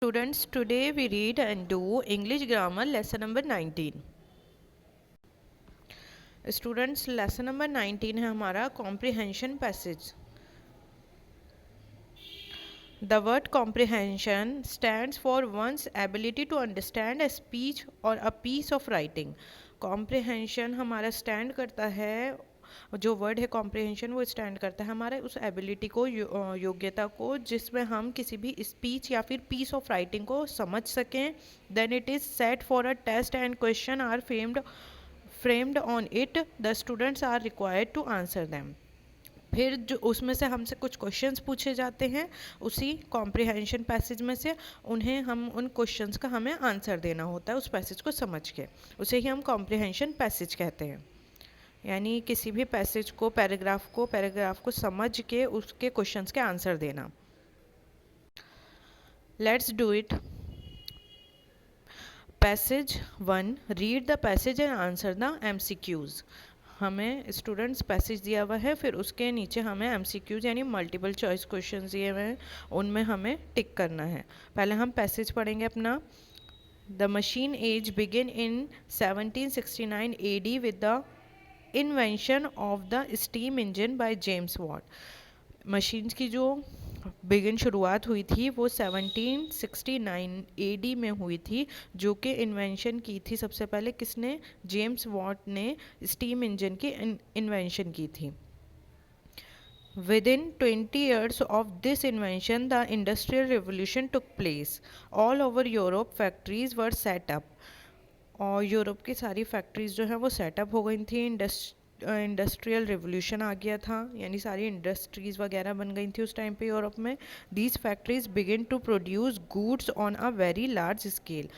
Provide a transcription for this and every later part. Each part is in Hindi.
Students, today we read and do English grammar lesson number 19. Students, lesson number 19 है हमारा comprehension passage. The word comprehension stands for one's ability to understand a speech or a piece of writing. Comprehension हमारा stand करता है, जो वर्ड है कॉम्प्रिहेंशन वो स्टैंड करता है हमारे उस एबिलिटी को, योग्यता को, जिसमें हम किसी भी स्पीच या फिर पीस ऑफ राइटिंग को समझ सकें. Then it is set for a test and question are framed on it. The students are required to answer them. फिर जो उसमें से हमसे कुछ क्वेश्चंस पूछे जाते हैं उसी कॉम्प्रिहेंशन पैसेज में से, उन्हें हम उन क्वेश्चंस का हमें आंसर देना होता है उस पैसेज को समझ के. उसे ही हम कॉम्प्रिहेंशन पैसेज कहते हैं. यानी किसी भी पैसेज को, पैराग्राफ को समझ के उसके क्वेश्चंस के आंसर देना. Let's do it. Passage 1. Read the passage and answer the MCQs. हमें स्टूडेंट्स पैसेज दिया हुआ है, फिर उसके नीचे हमें MCQs यानी मल्टीपल चॉइस क्वेश्चन दिए हुए हैं, उनमें हमें टिक करना है. पहले हम पैसेज पढ़ेंगे अपना. The machine age begin in 1769 AD with the invention of the steam engine by James Watt. Machines की जो शुरुआत हुई थी वो 1769 AD में हुई थी, जो कि इन्वेंशन की थी सबसे पहले किसने? जेम्स वॉट ने स्टीम इंजन की इन्वेंशन की थी. Within 20 years of this invention, the Industrial Revolution took place. All over Europe, factories were set up. और यूरोप की सारी फैक्ट्रीज जो है वो सेटअप हो गई थी. इंडस्ट्रियल रिवोल्यूशन आ गया था, यानी सारी इंडस्ट्रीज़ वगैरह बन गई थी उस टाइम पे यूरोप में. These factories begin to produce goods on a very large scale.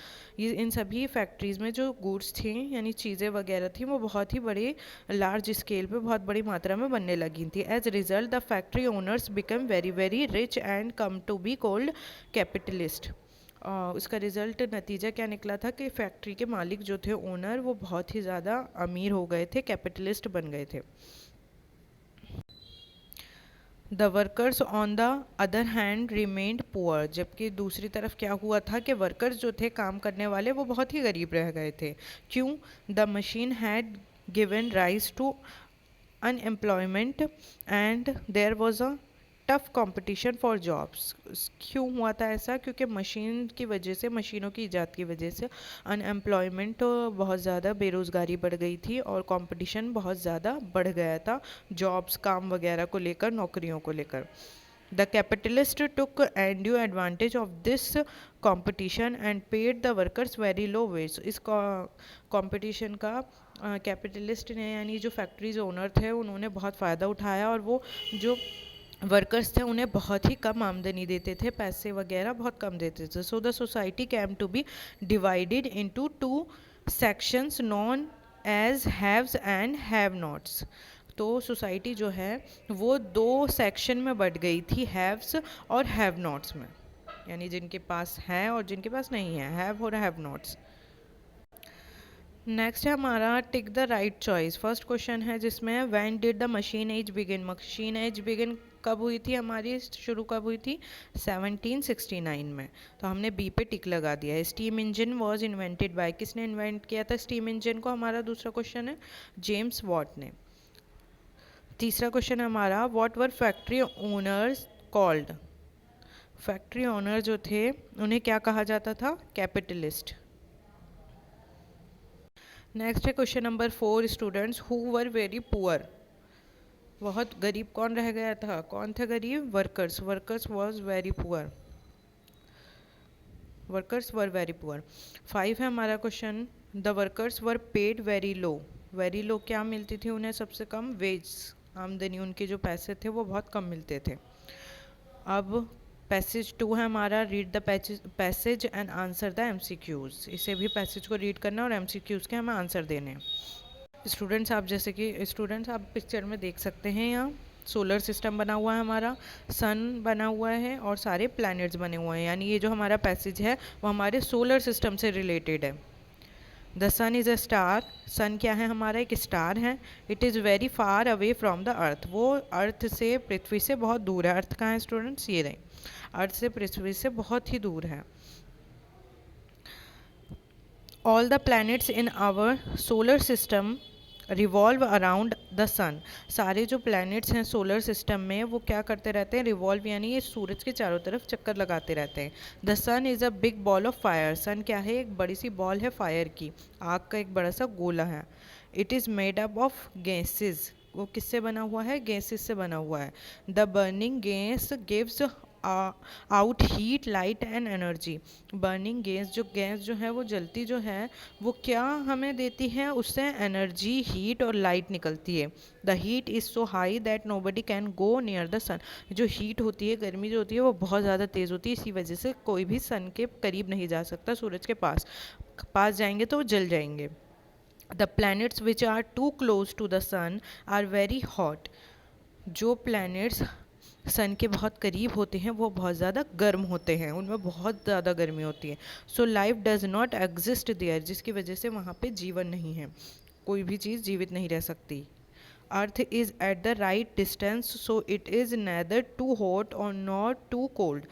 ये इन सभी फैक्ट्रीज़ में जो गुड्स थी यानी चीज़ें वगैरह थी वो बहुत ही बड़े लार्ज स्केल पे बहुत बड़ी मात्रा में बनने लगी थी. As result the factory owners become very very rich and come to be called capitalist. उसका रिज़ल्ट नतीजा क्या निकला था कि फैक्ट्री के मालिक जो थे, ओनर, वो बहुत ही ज़्यादा अमीर हो गए थे, कैपिटलिस्ट बन गए थे. The workers on the other hand remained poor. जबकि दूसरी तरफ क्या हुआ था कि वर्कर्स जो थे, काम करने वाले, वो बहुत ही गरीब रह गए थे. क्यों? The machine had given rise to unemployment and there was a tough competition for jobs. क्यों हुआ था ऐसा? क्योंकि मशीन की वजह से, मशीनों की ईजाद की वजह से अनएम्प्लॉयमेंट बहुत ज़्यादा, बेरोज़गारी बढ़ गई थी और कंपटीशन बहुत ज़्यादा बढ़ गया था जॉब्स, काम वगैरह को लेकर, नौकरियों को लेकर. The capitalist took undue advantage of this competition and paid the workers very low wage. इस कंपटीशन का कैपिटलिस्ट ने, यानी जो फैक्ट्रीज ओनर थे, उन्होंने बहुत फ़ायदा उठाया और वो जो वर्कर्स थे उन्हें बहुत ही कम आमदनी देते थे, पैसे वगैरह बहुत कम देते थे. So the society came to be divided into 2 sections known as haves and have nots. तो सोसाइटी जो है वो 2 सेक्शन में बढ़ गई थी, हैव्स और हैव नॉट्स में, यानी जिनके पास है और जिनके पास नहीं है, हैव और हैव नॉट्स. नेक्स्ट है हमारा tick the right choice. First question है जिसमें when did the machine age begin. Machine age begin कब हुई थी हमारी, शुरू कब हुई थी? 1769 में. तो हमने बी पे टिक लगा दिया है. Steam engine was invented by. किसने इन्वेंट किया था स्टीम इंजन को? हमारा दूसरा क्वेश्चन है जेम्स वॉट ने. तीसरा क्वेश्चन है हमारा what were factory owners called. Factory owner जो थे उन्हें क्या कहा जाता था? कैपिटलिस्ट. नेक्स्ट है question number 4. Students who were very poor. बहुत गरीब कौन रह गया था? कौन थे गरीब? Workers. Workers was very poor. Workers were very poor. 5 है हमारा question. The workers were paid very low. Very low क्या मिलती थी उन्हें? सबसे कम वेज, आमदनी, उनके जो पैसे थे वो बहुत कम मिलते थे. अब पैसेज 2 है हमारा. Read the passage and answer the MCQs. इसे भी पैसेज को रीड करना और MCQs के हमें आंसर देने. स्टूडेंट्स आप जैसे कि आप पिक्चर में देख सकते हैं, यहाँ सोलर सिस्टम बना हुआ है हमारा, सन बना हुआ है और सारे प्लैनेट्स बने हुए हैं, यानी ये जो हमारा पैसेज है वो हमारे सोलर सिस्टम से रिलेटेड है. The sun is a star. Sun क्या है? हमारा एक स्टार है. It is very far away from the earth. वो अर्थ से, पृथ्वी से बहुत दूर है. अर्थ कहाँ है स्टूडेंट्स? ये रहे. अर्थ से, पृथ्वी से बहुत ही दूर है। All the planets in our solar system revolve around the sun. सारे जो प्लैनेट्स हैं सोलर सिस्टम में वो क्या करते रहते हैं, रिवॉल्व यानी ये सूरज के चारों तरफ चक्कर लगाते रहते हैं। The sun is a big ball of fire. Sun क्या है, एक बड़ी सी बॉल है फायर की, आग का एक बड़ा सा गोला है। It is made up of gases. वो किससे बना हुआ है, गैसेज से बना हुआ है। The burning gas gives out heat, light and energy. Burning gas जो है वो जलती जो है वो क्या हमें देती है, उससे एनर्जी, हीट और लाइट निकलती है। The heat is so high that nobody can go near the sun. जो हीट होती है, गर्मी जो होती है वो बहुत ज़्यादा तेज़ होती है, इसी वजह से कोई भी सन के करीब नहीं जा सकता, सूरज के पास पास जाएंगे तो वो जल जाएंगे। The planets which are too close to the sun are very hot. जो प्लैनेट्स सन के बहुत करीब होते हैं वो बहुत ज़्यादा गर्म होते हैं, उनमें बहुत ज़्यादा गर्मी होती है। So life does not exist there, जिसकी वजह से वहाँ पे जीवन नहीं है, कोई भी चीज़ जीवित नहीं रह सकती। Earth is at the right distance so it is neither too hot और नॉट टू कोल्ड।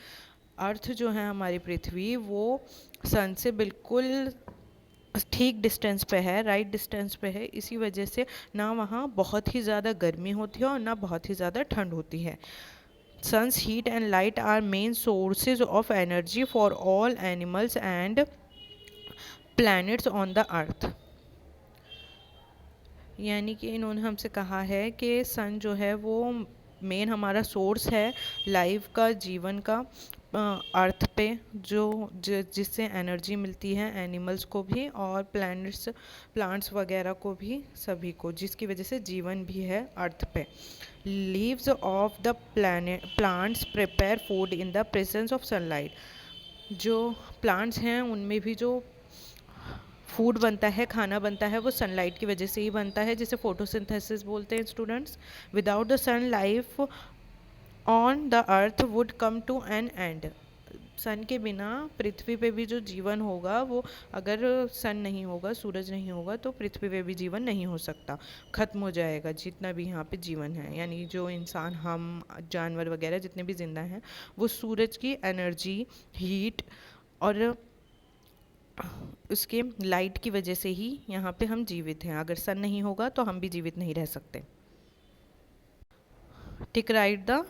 अर्थ जो है हमारी पृथ्वी वो सन से बिल्कुल ठीक डिस्टेंस पे है, राइट डिस्टेंस पे है, इसी वजह से ना वहाँ बहुत ही ज़्यादा गर्मी होती है और ना बहुत ही ज़्यादा ठंड होती है। Sun's heat and light are main sources of energy for all animals and planets on the earth। यानी कि इन्होंने हमसे कहा है कि सन जो है वो मेन हमारा सोर्स है लाइफ का, जीवन का, अर्थ पे जिससे एनर्जी मिलती है एनिमल्स को भी और प्लांट्स वगैरह को भी, सभी को, जिसकी वजह से जीवन भी है अर्थ पे। Leaves of the plants prepare food in the presence of sunlight. जो प्लांट्स हैं उनमें भी जो फूड बनता है, खाना बनता है, वो सनलाइट की वजह से ही बनता है, जिसे फोटोसिंथेसिस बोलते हैं students. Without the sun life on the earth would come to an end. Sun के बिना पृथ्वी पे भी जो जीवन होगा वो, अगर सन नहीं होगा, सूरज नहीं होगा, तो पृथ्वी पे भी जीवन नहीं हो सकता, ख़त्म हो जाएगा जितना भी यहाँ पे जीवन है। यानी जो इंसान, हम, जानवर वगैरह जितने भी जिंदा हैं वो सूरज की एनर्जी, हीट और उसके लाइट की वजह से ही यहाँ पे हम जीवित हैं। अगर सन नहीं होगा तो हम भी जीवित नहीं रह सकते। टिक राइट द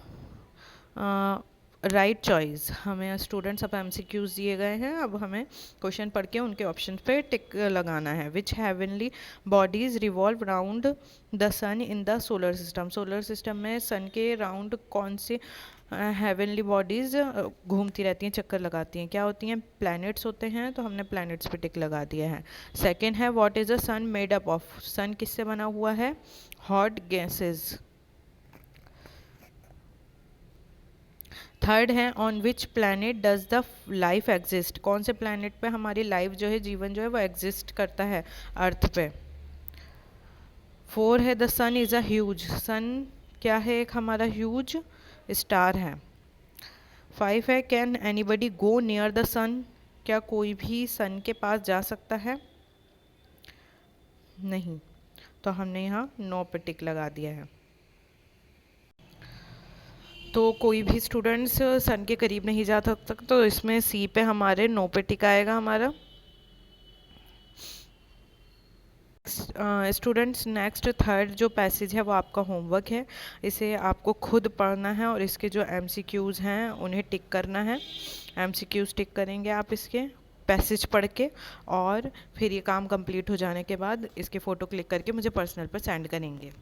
राइट चॉइस। हमें स्टूडेंट्स अब एमसीक्यूज दिए गए हैं, अब हमें क्वेश्चन पढ़ के उनके ऑप्शन पे टिक लगाना है। Which heavenly bodies revolve round the sun in the solar system. Solar system में सन के राउंड कौन से हेवनली बॉडीज़ घूमती रहती हैं, चक्कर लगाती हैं, क्या होती हैं, प्लैनेट्स होते हैं, तो हमने प्लैनेट्स पे टिक लगा दिया है। सेकेंड है what is the sun made up of. Sun किससे बना हुआ है, हॉट गैसेस। थर्ड है on which planet does the life exist. कौन से प्लैनेट पे हमारी लाइफ जो है, जीवन जो है वो एग्जिस्ट करता है, अर्थ पे। फोर है the sun is a huge. Sun क्या है, एक हमारा ह्यूज स्टार है। 5 है can anybody go near the sun. क्या कोई भी सन के पास जा सकता है, नहीं, तो हमने यहाँ नो पे टिक लगा दिया है। तो कोई भी स्टूडेंट्स सन के करीब नहीं जा सकता, तो इसमें सी पे हमारे नो पे टिक आएगा हमारा। स्टूडेंट्स नेक्स्ट थर्ड जो पैसेज है वो आपका होमवर्क है, इसे आपको खुद पढ़ना है और इसके जो एमसीक्यूज़ हैं उन्हें टिक करना है। एमसीक्यूज़ टिक करेंगे आप इसके पैसेज पढ़ के, और फिर ये काम कंप्लीट हो जाने के बाद इसके फ़ोटो क्लिक करके मुझे पर्सनल पर सेंड करेंगे।